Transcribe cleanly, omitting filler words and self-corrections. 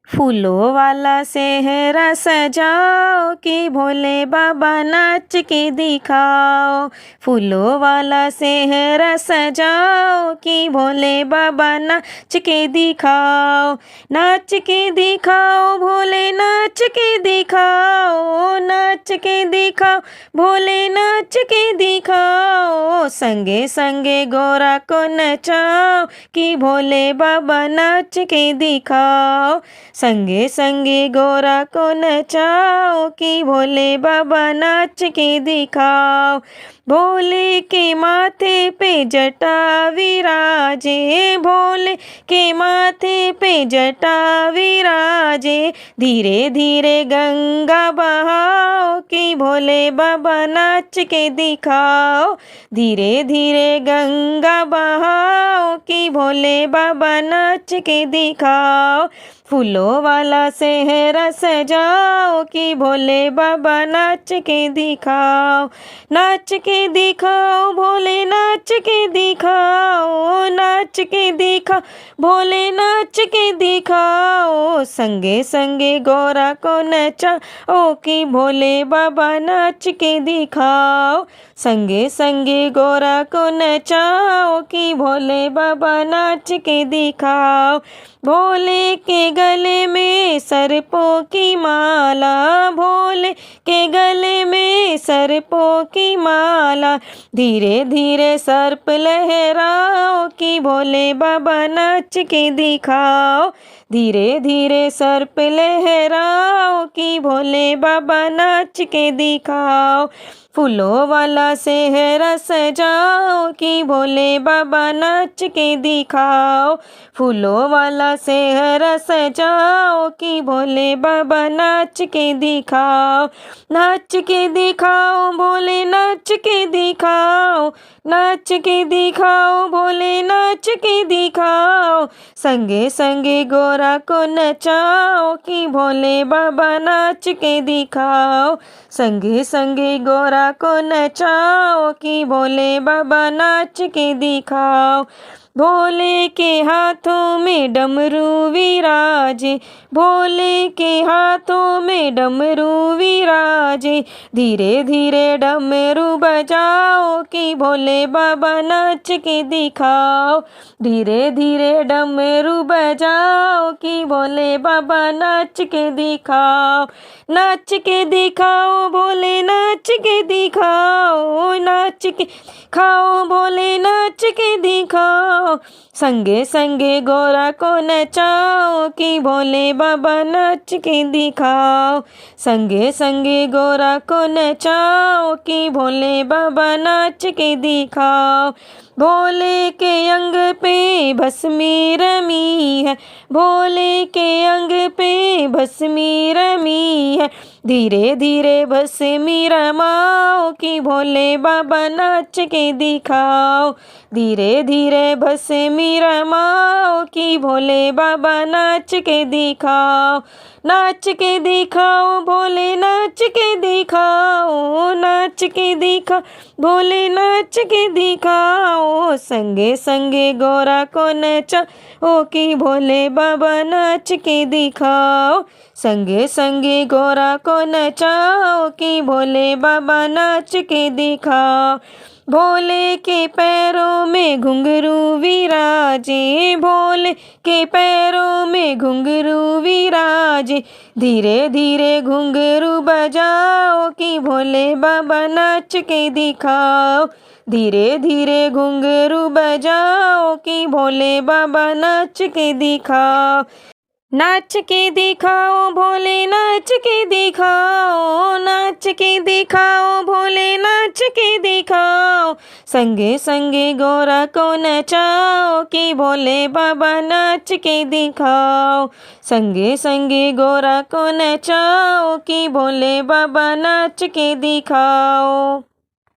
फूलों वाला सेहरा सजाओ कि भोले बाबा नाच के दिखाओ। फूलों वाला सेहरा सजाओ कि भोले बाबा नाच के दिखाओ। नाच के दिखाओ भोले नाच के दिखाओ। नाच के दिखाओ भोले नाच के दिखाओ। संगे संगे गोरा को नचाओ कि भोले बाबा नाच के दिखाओ। संगे संगे गोरा को नचाओ कि भोले बाबा नाच के दिखाओ। भोले के माथे पे जटा विराजे। भोले के माथे पे जटा विराजे। धीरे धीरे गंगा बहाओ कि भोले बाबा नाच के दिखाओ। धीरे धीरे गंगा बहाओ कि भोले बाबा नाच के दिखाओ। फूलों वाला सेहरा सजाओ कि भोले बाबा नाच के दिखाओ। नाच के दिखाओ भोले नाच के दिखाओ। नाच के दिखाओ भोले नाच के दिखाओ। संगे संगे गोरा को नचाओ कि भोले बाबा नाच के दिखाओ। संगे संगे गोरा को नचाओ कि भोले बाबा नाच के दिखाओ। भोले के गले में सर्पों की माला। भोले के गले में सर्पों की माला। धीरे धीरे सर्प लहराओ कि भोले बाबा नाच के दिखाओ। धीरे धीरे सर्प लहराओ कि भोले बाबा नाच के दिखाओ। फूलों वाला सेहरा सजाओ कि भोले बाबा नाच के दिखाओ। फूलों वाला सेहरा सजाओ कि भोले बाबा नाच के दिखाओ। नाच के दिखाओ भोले नाच के दिखाओ। नाच के दिखाओ भोले नाच के दिखाओ। संगे संगे गोरा को नचाओ कि भोले बाबा नाच के दिखाओ। संगे संगे गोरा को नचाओ कि भोले बाबा नाच के दिखाओ। भोले के हाथों में डमरू विराजे। भोले के हाथों में डमरू विराजे। धीरे धीरे डमरू बजाओ कि भोले बाबा नाच के दिखाओ। धीरे धीरे डमरू बजाओ कि भोले बाबा नाच के दिखाओ। नाच के दिखाओ भोले नाच के दिखाओ। नाच के दिखाओ भोले नाच के दिखाओ। संगे संगे गोरा को नचाओ कि भोले बाबा नाच के दिखाओ। संगे संगे गोरा को नचाओ कि भोले बाबा नाच के दिखाओ। भोले के अंग पे भस्मी रमी है। भोले के अंग पे भस्मी रमी है। धीरे धीरे भस्मी रमाओ कि भोले बाबा नाच के दिखाओ। धीरे धीरे भस्मी रमाओ कि भोले बाबा नाच के दिखाओ। नाच के दिखाओ भोले नाच के दिखाओ। नाच के दिखाओ भोले नाच के दिखाओ। संगे संगे गोरा को नचाओ कि भोले बाबा नाच के दिखाओ। संगे संगे गोरा को नचाओ कि भोले बाबा नाच के दिखाओ। भोले के पैरों में घुंघरू विराजे। भोले के पैरों में घुंघरू विराजे। धीरे धीरे घुंघरू बजाओ कि भोले बाबा नाच के दिखाओ। धीरे धीरे घुंघरू बजाओ कि भोले बाबा नाच के दिखाओ। नाच के दिखाओ भोले नाच के दिखाओ। नाच के दिखाओ भोले नाच के दिखाओ। संगे संगे गोरा को नचाओ कि भोले बाबा नाच के दिखाओ। संगे संगे गोरा को नचाओ कि भोले बाबा नाच के दिखाओ।